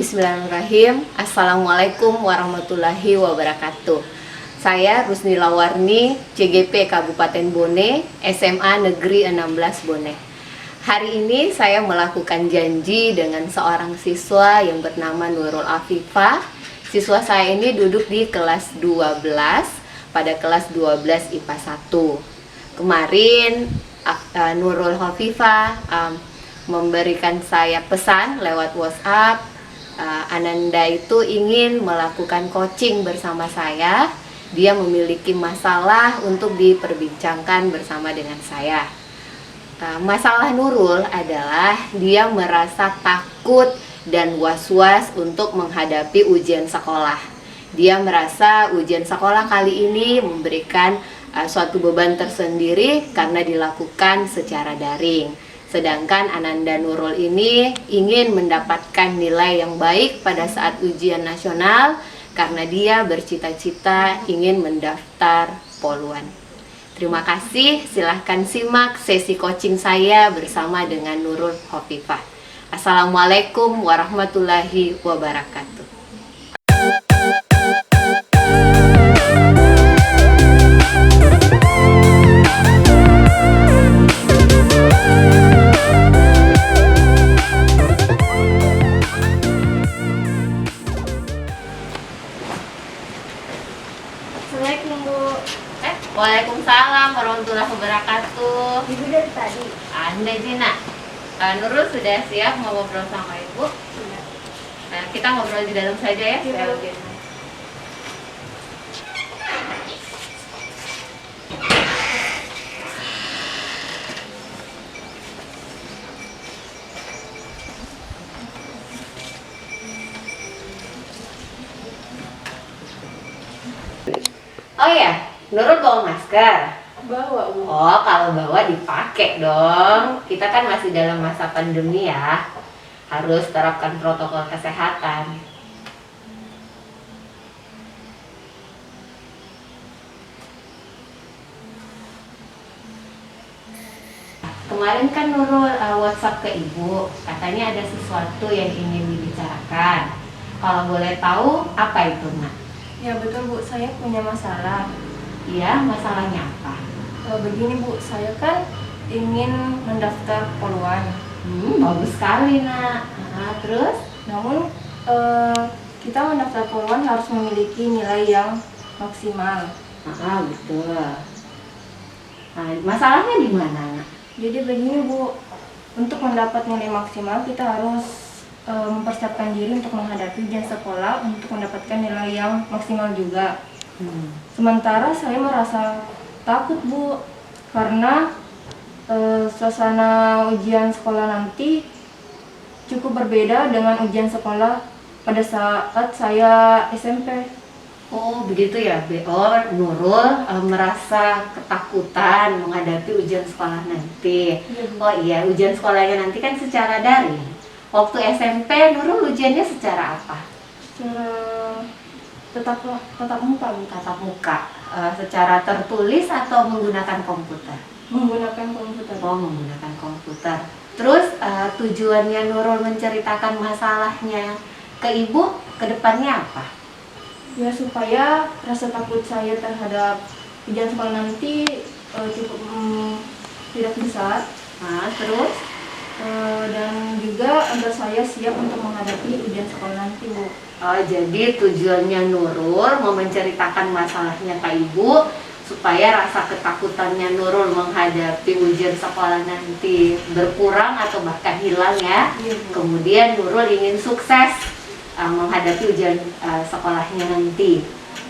Bismillahirrahmanirrahim. Assalamualaikum warahmatullahi wabarakatuh. Saya Rusnila Warni, CGP Kabupaten Bone, SMA Negeri 16 Bone. Hari ini saya melakukan janji dengan seorang siswa yang bernama Nurul Afifah. Siswa saya ini duduk di kelas 12 pada kelas 12 IPA 1. Kemarin Nurul Afifah memberikan saya pesan lewat WhatsApp. Ananda itu ingin melakukan coaching bersama saya. Dia memiliki masalah untuk diperbincangkan bersama dengan saya. Masalah Nurul adalah dia merasa takut dan was-was untuk menghadapi ujian sekolah. Dia merasa ujian sekolah kali ini memberikan suatu beban tersendiri karena dilakukan secara daring. Sedangkan Ananda Nurul ini ingin mendapatkan nilai yang baik pada saat ujian nasional karena dia bercita-cita ingin mendaftar Poluan. Terima kasih, silahkan simak sesi coaching saya bersama dengan Nurul Afifah. Assalamualaikum warahmatullahi wabarakatuh. Assalamualaikum Bu. Waalaikumsalam warahmatullahi wabarakatuh. Ibu dari tadi. Anda Jina. Nurul sudah siap mau ngobrol sama Ibu? Sudah. Kita ngobrol di dalam saja ya. Iya, Saya Bu. ujian. Oh iya, Nurul bawa masker. Bawa Bu. Oh, kalau bawa dipakai dong. Kita kan masih dalam masa pandemi ya. Harus terapkan protokol kesehatan. Kemarin kan Nurul WhatsApp ke Ibu, katanya ada sesuatu yang ingin dibicarakan. Kalau boleh tahu, apa itu, Nak? Ya betul Bu, saya punya masalah. Iya, masalahnya apa? Begini Bu, saya kan ingin mendaftar Poluan. Bagus sekali, Nak. Terus? Namun kita mendaftar Poluan harus memiliki nilai yang maksimal. Betul. Nah, masalahnya di mana, Nak? Jadi begini Bu, untuk mendapat nilai maksimal kita harus mempersiapkan diri untuk menghadapi ujian sekolah untuk mendapatkan nilai yang maksimal juga. Sementara saya merasa takut Bu, karena suasana ujian sekolah nanti cukup berbeda dengan ujian sekolah pada saat saya SMP. Oh, begitu ya, Nurul merasa ketakutan menghadapi ujian sekolah nanti. Iya, Bu. Oh iya, ujian sekolahnya nanti kan secara daring. Waktu SMP, Nurul ujiannya secara apa? Secara tetap muka Bu. Tatap muka. Secara tertulis atau menggunakan komputer? Menggunakan komputer. Oh, menggunakan komputer. Terus tujuannya Nurul menceritakan masalahnya ke Ibu, ke depannya apa? Ya supaya rasa takut saya terhadap ujian sekolah nanti cukup tidak besar. Terus? Dan juga agar saya siap untuk menghadapi ujian sekolah nanti Bu. Oh, jadi tujuannya Nurul mau menceritakan masalahnya ke Ibu supaya rasa ketakutannya Nurul menghadapi ujian sekolah nanti berkurang atau bahkan hilang ya. Iya, Bu. Kemudian Nurul ingin sukses menghadapi ujian sekolahnya nanti.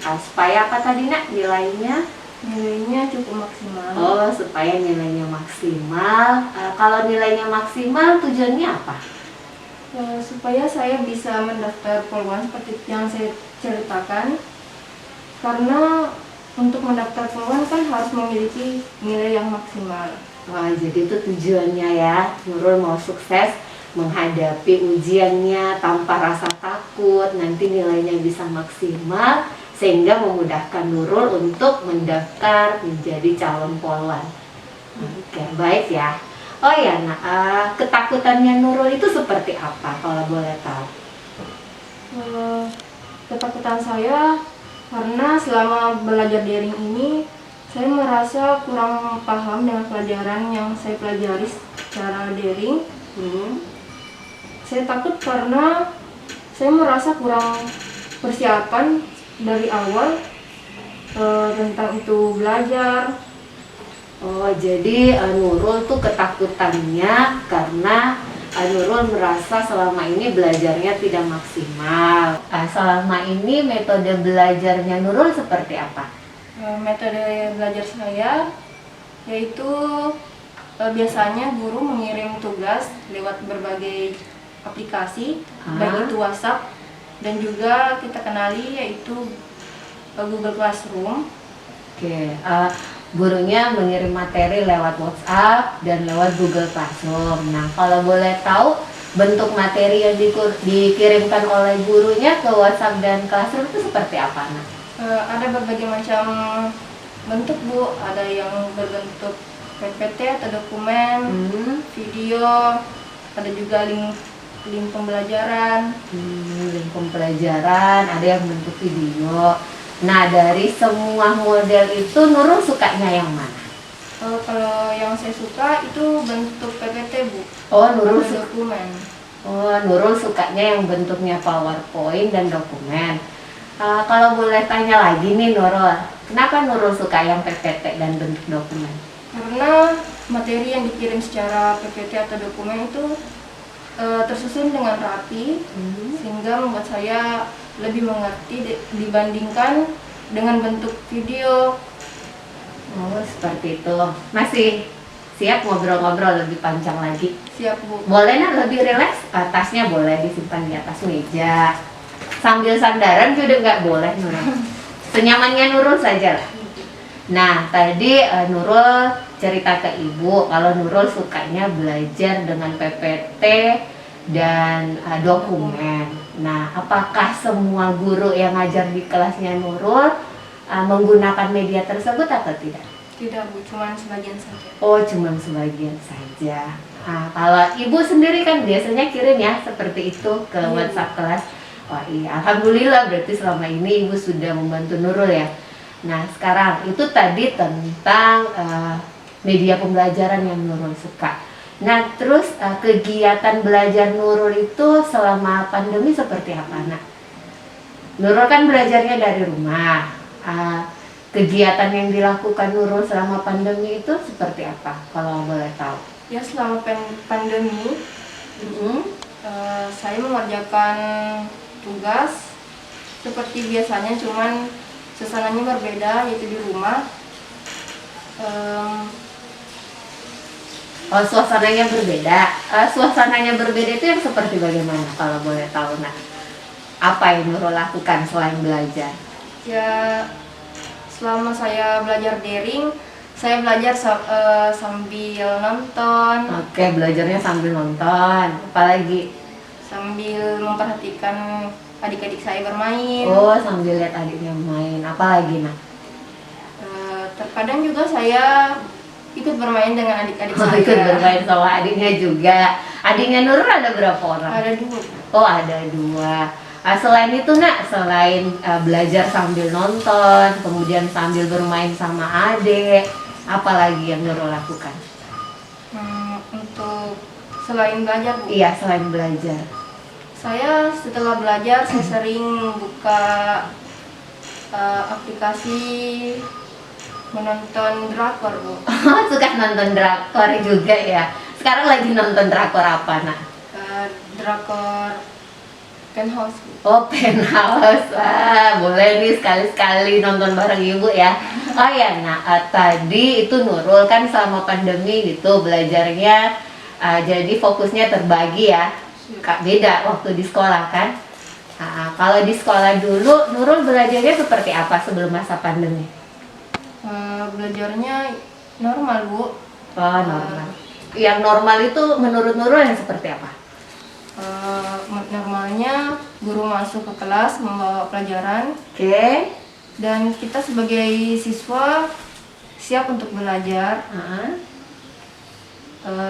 Supaya apa tadi, Nak, nilainya? Nilainya cukup maksimal. Oh, supaya nilainya maksimal. Kalau nilainya maksimal tujuannya apa? Supaya saya bisa mendaftar Poluan seperti yang saya ceritakan. Karena untuk mendaftar Poluan kan harus memiliki nilai yang maksimal. Wah, jadi itu tujuannya ya. Nurul mau sukses menghadapi ujiannya tanpa rasa takut, nanti nilainya bisa maksimal sehingga memudahkan Nurul untuk mendaftar menjadi calon Poluan. Oke, baik ya. Oh ya, ketakutannya Nurul itu seperti apa kalau boleh tahu? Eh, Ketakutan saya karena selama belajar daring ini saya merasa kurang paham dengan pelajaran yang saya pelajari secara daring. Saya takut karena saya merasa kurang persiapan dari awal tentang itu belajar. Oh, jadi Nurul tuh ketakutannya karena Nurul merasa selama ini belajarnya tidak maksimal. Selama ini metode belajarnya Nurul seperti apa? Metode belajar saya yaitu biasanya guru mengirim tugas lewat berbagai aplikasi, baik itu WhatsApp dan juga kita kenali yaitu Google Classroom. Oke, gurunya mengirim materi lewat WhatsApp dan lewat Google Classroom. Nah, kalau boleh tahu bentuk materi yang dikirimkan oleh gurunya ke WhatsApp dan Classroom itu seperti apa, Nak? Ada berbagai macam bentuk, Bu. Ada yang berbentuk PPT atau dokumen, video, ada juga link pembelajaran. Link pembelajaran, ada yang bentuk video. Nah, dari semua model itu Nurul sukanya yang mana? Kalau yang saya suka itu bentuk PPT, Bu. Oh, Nurul Atau dokumen. Nurul sukanya yang bentuknya PowerPoint dan dokumen. Kalau boleh tanya lagi nih Nurul, kenapa Nurul suka yang PPT dan bentuk dokumen? Karena materi yang dikirim secara PPT atau dokumen itu tersusun dengan rapi, sehingga membuat saya lebih mengerti dibandingkan dengan bentuk video. Oh, seperti itu. Masih siap ngobrol-ngobrol lebih panjang lagi? Siap, Bu. Boleh nak lebih rileks? Tasnya boleh disimpan di atas meja. Sambil sandaran juga nggak boleh Nurul. Senyamannya Nurul saja lah. Nah, tadi Nurul cerita ke Ibu kalau Nurul sukanya belajar dengan PPT dan dokumen. Nah, apakah semua guru yang ngajar di kelasnya Nurul menggunakan media tersebut atau tidak? Tidak, Bu, cuma sebagian saja. Oh, cuma sebagian saja. Kalau Ibu sendiri kan biasanya kirim ya seperti itu ke WhatsApp kelas. Wah, iya, alhamdulillah berarti selama ini Ibu sudah membantu Nurul ya. Nah, sekarang itu tadi tentang media pembelajaran yang Nurul suka. Nah, terus kegiatan belajar Nurul itu selama pandemi seperti apa, Nak? Nurul kan belajarnya dari rumah. Kegiatan yang dilakukan Nurul selama pandemi itu seperti apa, kalau boleh tahu? Ya, selama pandemi, saya mengerjakan tugas seperti biasanya, cuman suasananya berbeda, yaitu di rumah. Oh, suasananya berbeda. Suasananya berbeda itu yang seperti bagaimana, kalau boleh tahu, Nak? Apa yang Nurul lakukan selain belajar? Ya, selama saya belajar daring, saya belajar sambil nonton. Oke, belajarnya sambil nonton. Apalagi? Sambil memperhatikan adik-adik saya bermain. Oh, sambil lihat adiknya main. Apalagi, Nak? Terkadang juga saya ikut bermain dengan adik-adik saya. Ikut bermain sama adiknya juga. Adiknya Nurul ada berapa orang? Ada 2. Oh, ada 2. Selain itu, Nak, selain belajar sambil nonton, kemudian sambil bermain sama adik, apalagi yang Nurul lakukan? Untuk selain belajar, Bu? Iya, selain belajar. Saya setelah belajar, saya sering buka aplikasi menonton drakor, Bu. Suka nonton drakor juga ya. Sekarang lagi nonton drakor apa, Nak? Drakor Penthouse, Bu. Oh, Penthouse. Boleh nih sekali-sekali nonton bareng Ibu ya. Oh ya, Nak, tadi itu Nurul kan selama pandemi gitu belajarnya, jadi fokusnya terbagi ya. Kak, beda waktu di sekolah kan. Kalau di sekolah dulu Nurul belajarnya seperti apa sebelum masa pandemi? Belajarnya normal, Bu. Oh, normal. Yang normal itu menurut Nurul yang seperti apa? Normalnya guru masuk ke kelas membawa pelajaran. Oke. Dan kita sebagai siswa siap untuk belajar.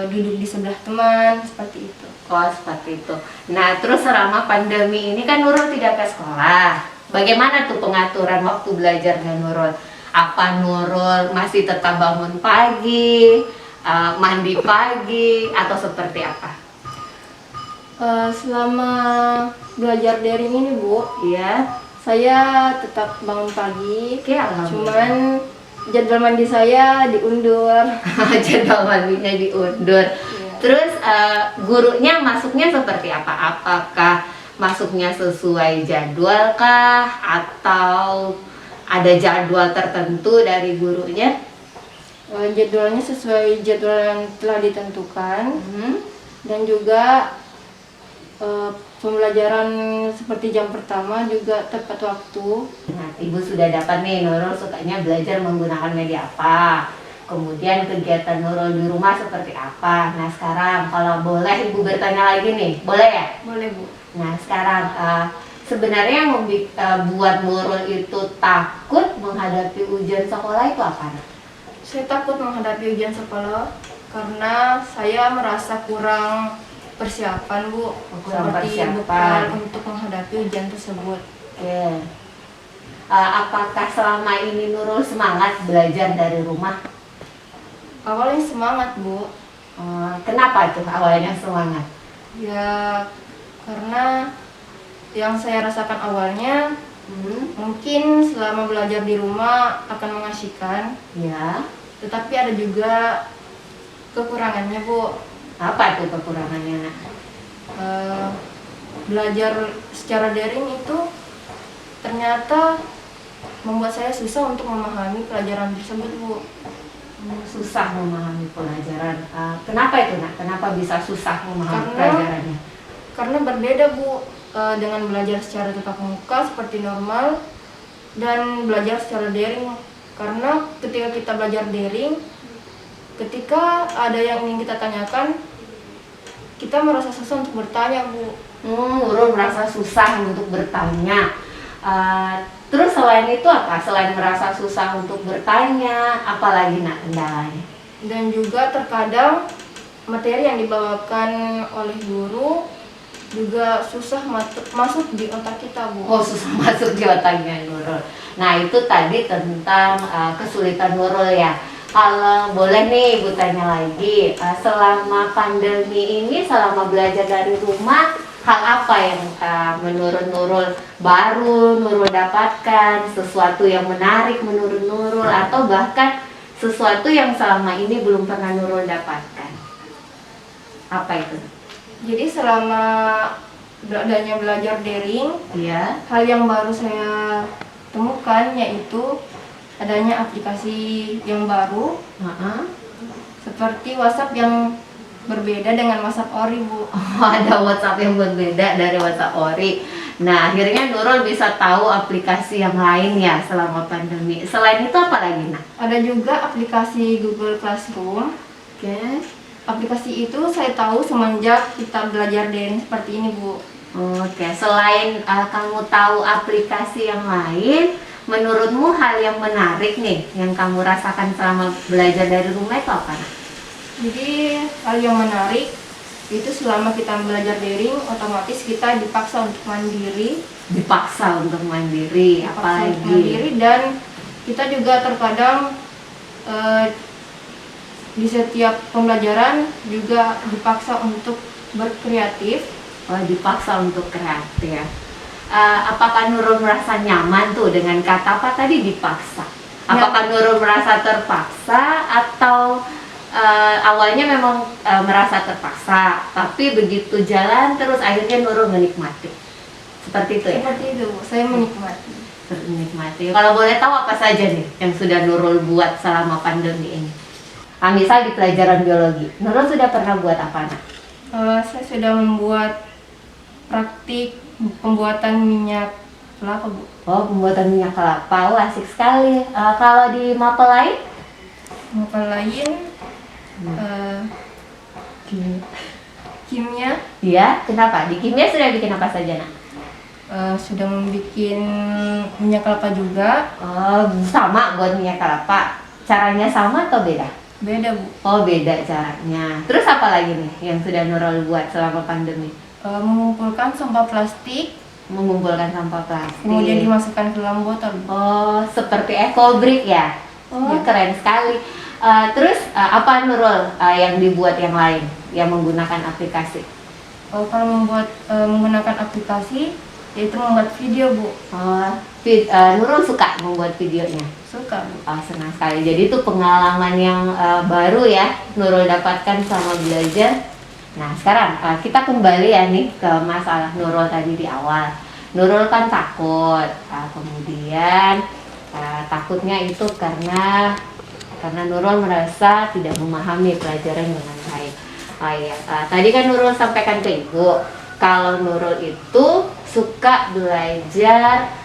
duduk di sebelah teman, seperti itu. Oh, seperti itu. Nah, terus selama pandemi ini kan Nurul tidak ke sekolah. Bagaimana tuh pengaturan waktu belajarnya Nurul? Apa Nurul masih tetap bangun pagi, mandi pagi, atau seperti apa? Selama belajar daring ini Bu, Iya. saya tetap bangun pagi, Oke, alhamdulillah. cuman jadwal mandi saya diundur. Jadwal mandinya diundur. Iya. Terus gurunya masuknya seperti apa? Apakah masuknya sesuai jadwal kah? Atau ada jadwal tertentu dari gurunya? Jadwalnya sesuai jadwal yang telah ditentukan, Hmm. dan juga pembelajaran seperti jam pertama juga tepat waktu. Nah, Ibu sudah dapat nih Nurul sukanya belajar menggunakan media apa. Kemudian kegiatan Nurul di rumah seperti apa. Nah, sekarang kalau boleh Ibu bertanya lagi nih, boleh ya? Boleh Bu. Nah, sekarang sebenarnya yang buat Nurul itu takut menghadapi ujian sekolah itu apa? Saya takut menghadapi ujian sekolah karena saya merasa kurang persiapan Bu, Kurang seperti persiapan. bekal untuk menghadapi ujian tersebut. Oke. Apakah selama ini Nurul semangat belajar dari rumah? Awalnya semangat Bu, Kenapa tuh awalnya semangat? ya karena yang saya rasakan awalnya mungkin selama belajar di rumah akan mengasyikan, Ya. tetapi ada juga kekurangannya Bu. Apa tuh kekurangannya, Nak? Belajar secara daring itu ternyata membuat saya susah untuk memahami pelajaran tersebut Bu. Susah memahami pelajaran. Kenapa itu, Nak? Kenapa bisa susah memahami Karena- pelajarannya? Karena berbeda Bu, dengan belajar secara tatap muka seperti normal dan belajar secara daring. Karena ketika kita belajar daring, ketika ada yang ingin kita tanyakan, kita merasa susah untuk bertanya Bu. Nurul merasa susah untuk bertanya. Terus selain itu apa? Selain merasa susah untuk bertanya, apalagi, Nak, kendalanya? Dan juga terkadang materi yang dibawakan oleh guru juga susah masuk di otak kita Bu. Oh, susah masuk di otaknya Nurul. Nah, itu tadi tentang kesulitan Nurul ya. Kalau boleh nih Ibu tanya lagi, selama pandemi ini, selama belajar dari rumah, hal apa yang menurut Nurul baru Nurul dapatkan, sesuatu yang menarik menurut Nurul, atau bahkan sesuatu yang selama ini belum pernah Nurul dapatkan? Apa itu? Jadi selama adanya belajar daring, Iya. hal yang baru saya temukan yaitu adanya aplikasi yang baru seperti WhatsApp yang berbeda dengan WhatsApp Ori Bu. Oh, ada WhatsApp yang berbeda dari WhatsApp Ori. Nah, akhirnya Nurul bisa tahu aplikasi yang lain ya selama pandemi. Selain itu apa lagi, Nak? Ada juga aplikasi Google Classroom. Oke. Aplikasi itu saya tahu semenjak kita belajar daring seperti ini Bu. Oke, selain kamu tahu aplikasi yang lain, menurutmu hal yang menarik nih yang kamu rasakan selama belajar dari rumah itu apa, Nak? Jadi hal yang menarik itu selama kita belajar daring, otomatis kita dipaksa untuk mandiri, Dipaksa untuk mandiri, dipaksa untuk apalagi? mandiri, dan kita juga terkadang di setiap pembelajaran juga dipaksa untuk berkreatif. Oh, dipaksa untuk kreatif ya. Apakah Nurul merasa nyaman tuh dengan kata apa tadi, dipaksa? Apakah Nurul merasa terpaksa atau awalnya memang merasa terpaksa, tapi begitu jalan terus akhirnya Nurul menikmati? Seperti itu ya? Seperti itu, saya menikmati. Menikmati. Kalau boleh tahu apa saja nih yang sudah Nurul buat selama pandemi ini? Misal di pelajaran biologi, Nurul sudah pernah buat apa, Nak? Saya sudah membuat praktik pembuatan minyak kelapa Bu. Oh, pembuatan minyak kelapa, wah asik sekali. Kalau di mapel lain? Mapel lain kimia, Iya, kenapa? Di kimia sudah bikin apa saja, Nak? sudah membuat minyak kelapa juga. Oh, sama buat minyak kelapa. Caranya sama atau beda? Beda Bu. Oh, beda caranya. Terus apa lagi nih yang sudah Nurul buat selama pandemi? Mengumpulkan sampah plastik, Mengumpulkan sampah plastik. kemudian dimasukkan ke dalam botol Bu. Oh, seperti eco-brick ya? Oh, Ya. keren sekali. Terus apa Nurul yang dibuat yang lain yang menggunakan aplikasi? Kalau menggunakan aplikasi, yaitu membuat video Bu. Oh, Nurul suka membuat videonya? Suka Bu. Oh, senang sekali. Jadi itu pengalaman yang baru ya Nurul dapatkan selama belajar. Nah, sekarang kita kembali ya nih ke masalah Nurul tadi di awal. Nurul kan takut, kemudian takutnya itu karena Nurul merasa tidak memahami pelajaran dengan baik. Oh iya, tadi kan Nurul sampaikan ke Ibu kalau Nurul itu suka belajar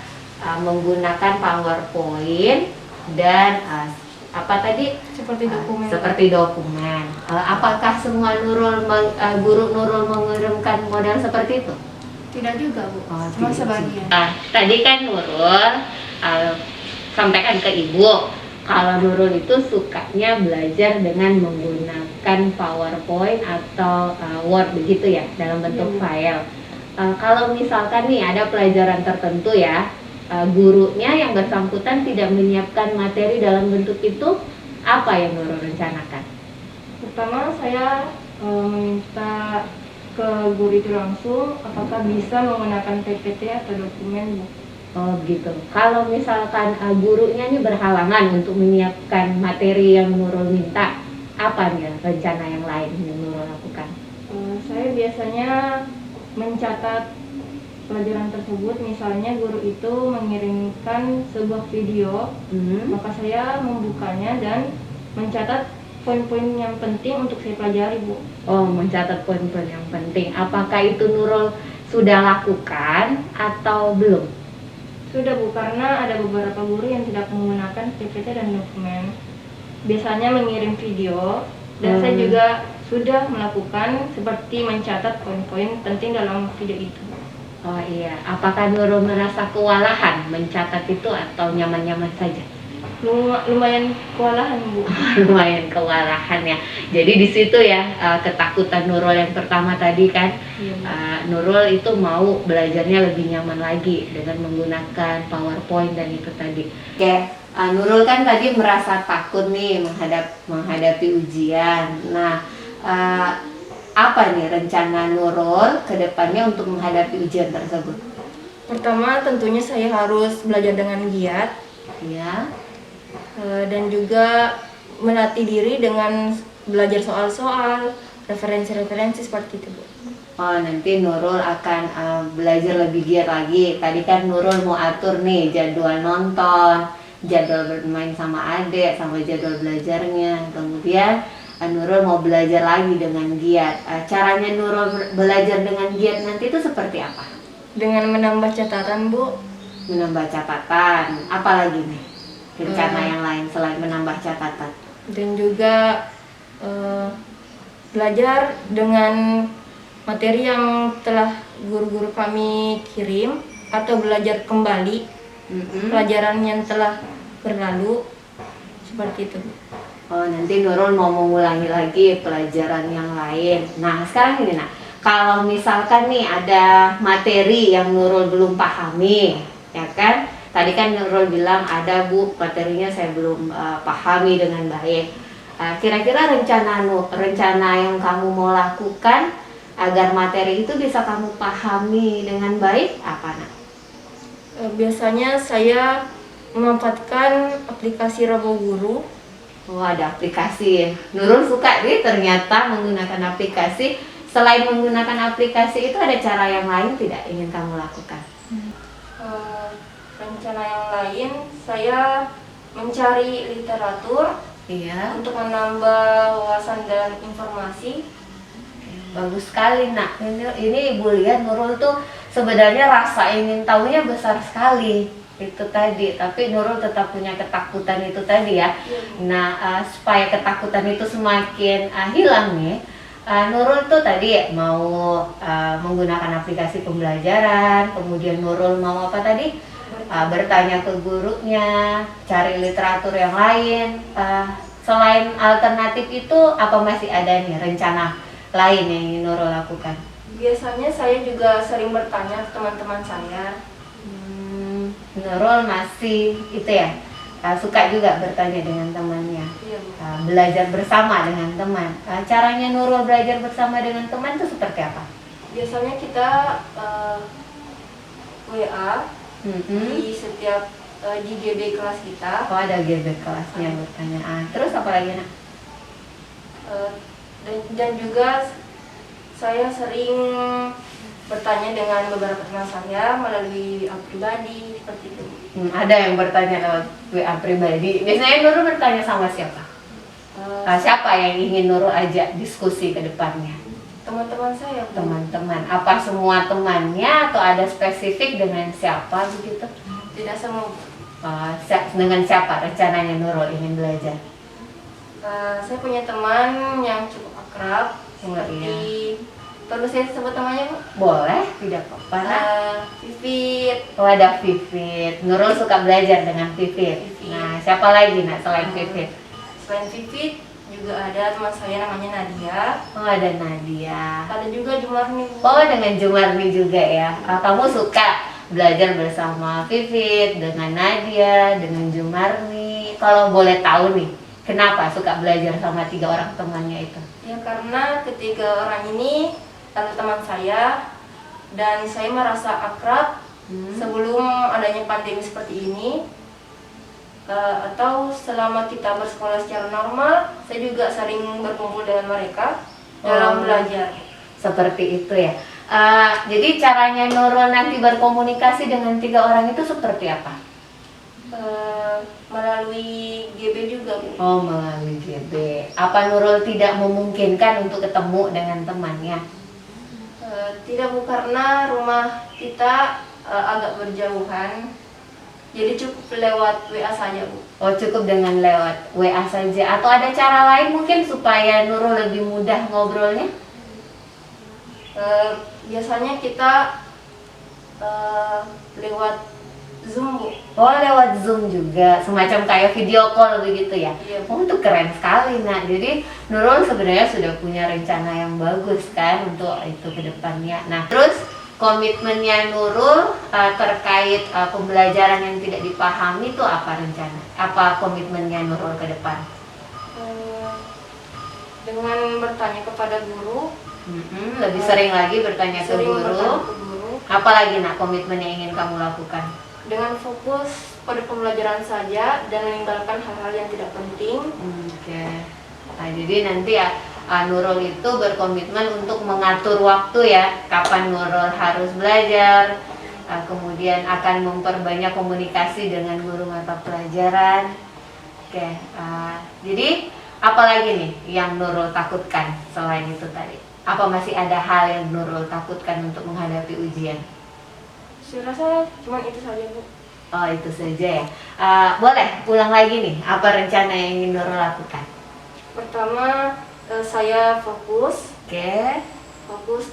menggunakan PowerPoint dan apa tadi? Seperti dokumen. Seperti dokumen. Apakah semua guru Nurul mengirimkan model seperti itu? Tidak juga Bu. Oh, Cuma tidak. sebagian. Tadi kan Nurul sampaikan ke Ibu kalau Nurul itu sukanya belajar dengan menggunakan PowerPoint atau Word begitu ya dalam bentuk file. Kalau misalkan nih ada pelajaran tertentu ya, gurunya yang bersangkutan tidak menyiapkan materi dalam bentuk itu, apa yang Nurul rencanakan? Pertama saya meminta ke guru itu langsung apakah bisa menggunakan PPT atau dokumen Bu. Oh gitu. Kalau misalkan gurunya ini berhalangan untuk menyiapkan materi yang Nurul minta, apa nih rencana yang lain yang Nurul lakukan? Saya biasanya mencatat pelajaran tersebut, misalnya guru itu mengirimkan sebuah video, maka saya membukanya dan mencatat poin-poin yang penting untuk saya pelajari Bu. Oh, mencatat poin-poin yang penting. Apakah itu Nurul sudah lakukan atau belum? Sudah Bu, karena ada beberapa guru yang tidak menggunakan PPT dan dokumen. Biasanya mengirim video dan saya juga sudah melakukan seperti mencatat poin-poin penting dalam video itu. Oh iya, apakah Nurul merasa kewalahan mencatat itu atau nyaman-nyaman saja? Lumayan kewalahan Bu. Lumayan kewalahan ya. Jadi di situ ya ketakutan Nurul yang pertama tadi kan, Nurul itu mau belajarnya lebih nyaman lagi dengan menggunakan PowerPoint dan itu tadi. Oke, Nurul kan tadi merasa takut nih menghadapi ujian. Nah, apa nih rencana Nurul ke depannya untuk menghadapi ujian tersebut? Pertama tentunya saya harus belajar dengan giat. Ya. Dan juga melatih diri dengan belajar soal-soal, referensi-referensi seperti itu Bu. Oh, nanti Nurul akan belajar lebih giat lagi. Tadi kan Nurul mau atur nih jadwal nonton, jadwal bermain sama adik, sama jadwal belajarnya. Kemudian Nurul mau belajar lagi dengan giat. Caranya Nurul belajar dengan giat nanti itu seperti apa? Dengan menambah catatan Bu. Menambah catatan, apalagi nih rencana yang lain selain menambah catatan? Dan juga belajar dengan materi yang telah guru-guru kami kirim atau belajar kembali pelajaran yang telah berlalu seperti itu. Oh, nanti Nurul mau mengulangi lagi pelajaran yang lain. Nah, sekarang ini kalau misalkan nih ada materi yang Nurul belum pahami, ya kan? Tadi kan Nurul bilang ada Bu, materinya saya belum pahami dengan baik. Kira-kira rencana yang kamu mau lakukan agar materi itu bisa kamu pahami dengan baik apa nak? Biasanya saya memanfaatkan aplikasi RoboGuru. Oh, ada aplikasi. Nurul suka nih ternyata menggunakan aplikasi. Selain menggunakan aplikasi itu ada cara yang lain tidak ingin kamu lakukan? Rencana yang lain saya mencari literatur untuk menambah wawasan dan informasi. Bagus sekali nak. Ini Ibu lihat Nurul tuh sebenarnya rasa ingin tahunya besar sekali itu tadi, tapi Nurul tetap punya ketakutan itu tadi ya. Nah, supaya ketakutan itu semakin hilang nih, Nurul tuh tadi mau menggunakan aplikasi pembelajaran, kemudian Nurul mau apa tadi? Bertanya ke gurunya, cari literatur yang lain. selain alternatif itu apa masih ada nih rencana lain yang ingin Nurul lakukan? Biasanya saya juga sering bertanya ke teman-teman saya. Nurul masih itu ya, suka juga bertanya dengan temannya, Iya, Bu. belajar bersama dengan teman. Caranya Nurul belajar bersama dengan teman itu seperti apa? Biasanya kita WA di setiap di GB kelas kita. Oh, ada GB kelasnya bertanya. Terus apa lagi nak? Dan juga saya sering bertanya dengan beberapa teman saya melalui WA pribadi seperti itu. Ada yang bertanya lewat WA pribadi. Biasanya Nurul bertanya sama siapa? Siapa yang ingin Nurul ajak diskusi ke depannya? Teman-teman saya. Bu. Teman-teman. Apa semua temannya atau ada spesifik dengan siapa begitu? Tidak semua. Dengan siapa rencananya Nurul ingin belajar? Saya punya teman yang cukup akrab. Perlu saya sebut namanya, Bu? Boleh, tidak apa-apa. Vivit. Oh, ada Vivit. Nurul suka belajar dengan Vivit. Nah, siapa lagi nak selain Vivit? Selain Vivit juga ada teman saya namanya Nadia. Oh, ada Nadia. Ada juga Jumarni. Bu. Oh, dengan Jumarni juga ya. Kamu suka belajar bersama Vivit, dengan Nadia, dengan Jumarni. Kalau boleh tahu nih, kenapa suka belajar sama 3 orang temannya itu? Ya karena ketiga orang ini adalah teman saya dan saya merasa akrab sebelum adanya pandemi seperti ini. Atau selama kita bersekolah secara normal, saya juga sering berkumpul dengan mereka dalam belajar. Seperti itu ya. Jadi caranya Nurul nanti berkomunikasi dengan 3 orang itu seperti apa? Melalui GB juga, Bu. Oh, melalui GB. Apa Nurul tidak memungkinkan untuk ketemu dengan temannya? Tidak, Bu, karena rumah kita agak berjauhan. Jadi cukup lewat WA saja, Bu. Oh, cukup dengan lewat WA saja. Atau ada cara lain mungkin supaya Nurul lebih mudah ngobrolnya? Biasanya kita lewat Zoom, Bu. Oh, lewat Zoom juga, semacam kayak video call begitu ya? Iya, Oh, Bu. itu keren sekali. Nah, jadi Nurul sebenarnya sudah punya rencana yang bagus kan untuk itu ke depannya. Nah, terus komitmennya Nurul terkait pembelajaran yang tidak dipahami itu apa rencana? Apa komitmennya Nurul ke depan? Dengan bertanya kepada guru. Lebih sering lagi bertanya ke Sering guru. bertanya ke guru. Apalagi nak komitmen yang ingin kamu lakukan? Dengan fokus pada pembelajaran saja dan meninggalkan hal-hal yang tidak penting. Oke. Nah, jadi nanti ya Nurul itu berkomitmen untuk mengatur waktu ya, kapan Nurul harus belajar, kemudian akan memperbanyak komunikasi dengan guru mata pelajaran. Oke. Jadi apalagi nih yang Nurul takutkan selain itu tadi? Apa masih ada hal yang Nurul takutkan untuk menghadapi ujian? Saya rasa cuma itu saja, Bu. Oh, itu saja ya. Boleh ulang lagi nih, apa rencana yang ingin Nurul lakukan? Pertama, saya fokus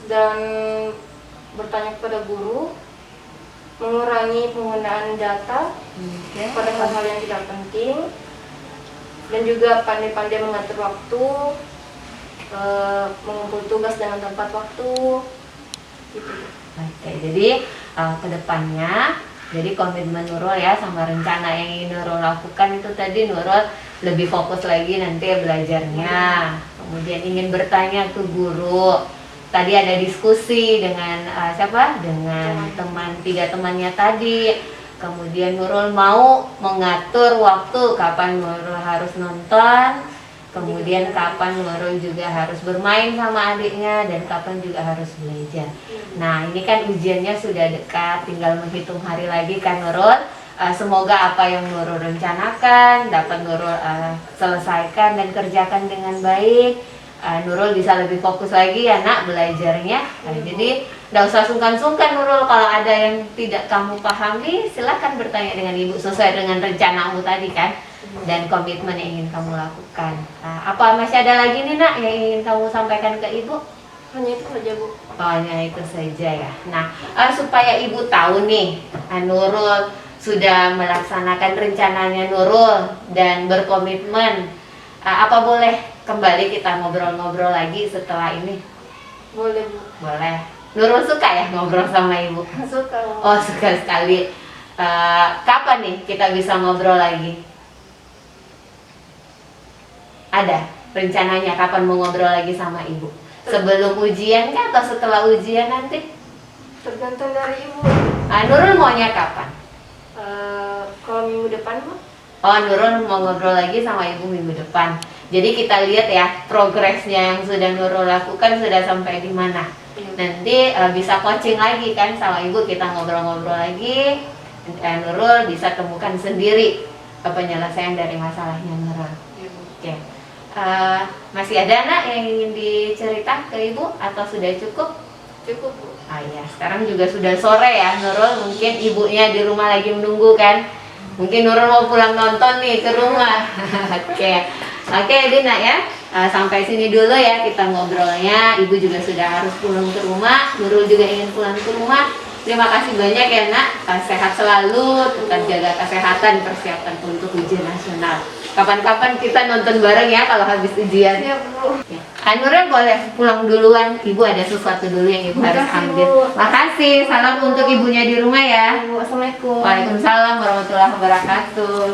dan bertanya kepada guru, mengurangi penggunaan data pada hal-hal yang tidak penting, dan juga pandai-pandai mengatur waktu, mengumpul tugas dengan tempat waktu, gitu. Oke, jadi kedepannya, jadi komitmen Nurul ya sama rencana yang ingin Nurul lakukan itu tadi Nurul lebih fokus lagi nanti belajarnya, kemudian ingin bertanya ke guru. Tadi ada diskusi dengan siapa? Dengan tiga temannya tadi. Kemudian Nurul mau mengatur waktu kapan Nurul harus nonton, kemudian kapan Nurul juga harus bermain sama adiknya, dan kapan juga harus belajar. Nah, ini kan ujiannya sudah dekat, tinggal menghitung hari lagi kan Nurul. Semoga apa yang Nurul rencanakan dapat Nurul selesaikan dan kerjakan dengan baik. Nurul bisa lebih fokus lagi ya nak belajarnya. Jadi tidak usah sungkan-sungkan Nurul, kalau ada yang tidak kamu pahami silakan bertanya dengan ibu sesuai dengan rencanamu tadi kan, dan komitmen yang ingin kamu lakukan. Apa masih ada lagi nih nak yang ingin kamu sampaikan ke ibu? Hanya itu saja, Bu. Hanya itu saja ya. Nah, supaya ibu tahu nih, Nurul sudah melaksanakan rencananya Nurul dan berkomitmen Apa boleh kembali kita ngobrol-ngobrol lagi setelah ini? Boleh Bu. Boleh. Nurul suka ya ngobrol sama ibu? Suka Bu. Oh, suka sekali. Kapan nih kita bisa ngobrol lagi? Ada rencananya kapan mau ngobrol lagi sama ibu? Sebelum ujian kah atau setelah ujian nanti? Tergantung dari Ibu. Nurul maunya kapan? Kalau minggu depan Bu. Oh, Nurul mau ngobrol lagi sama ibu minggu depan. Jadi kita lihat ya progresnya yang sudah Nurul lakukan sudah sampai di mana. Nanti bisa coaching lagi kan sama ibu, kita ngobrol-ngobrol lagi. Nurul bisa temukan sendiri penyelesaian dari masalahnya Nurul. Oke. Masih ada nak yang ingin dicerita ke ibu atau sudah cukup? Cukup Bu. Ya, sekarang juga sudah sore ya Nurul. Mungkin ibunya di rumah lagi menunggu kan. Mungkin Nurul mau pulang nonton nih ke rumah. Oke Dina ya. Sampai sini dulu ya kita ngobrolnya. Ibu juga sudah harus pulang ke rumah. Nurul juga ingin pulang ke rumah. Terima kasih banyak ya nak. Sehat selalu. Tetap jaga kesehatan, persiapan untuk ujian nasional. Kapan-kapan kita nonton bareng ya kalau habis ujian. Siap Bu. Nurul boleh pulang duluan. Ibu ada sesuatu dulu yang ibu harus Makasih, ambil. Bu. Makasih. Salam untuk ibunya di rumah ya. Assalamualaikum. Waalaikumsalam warahmatullahi wabarakatuh.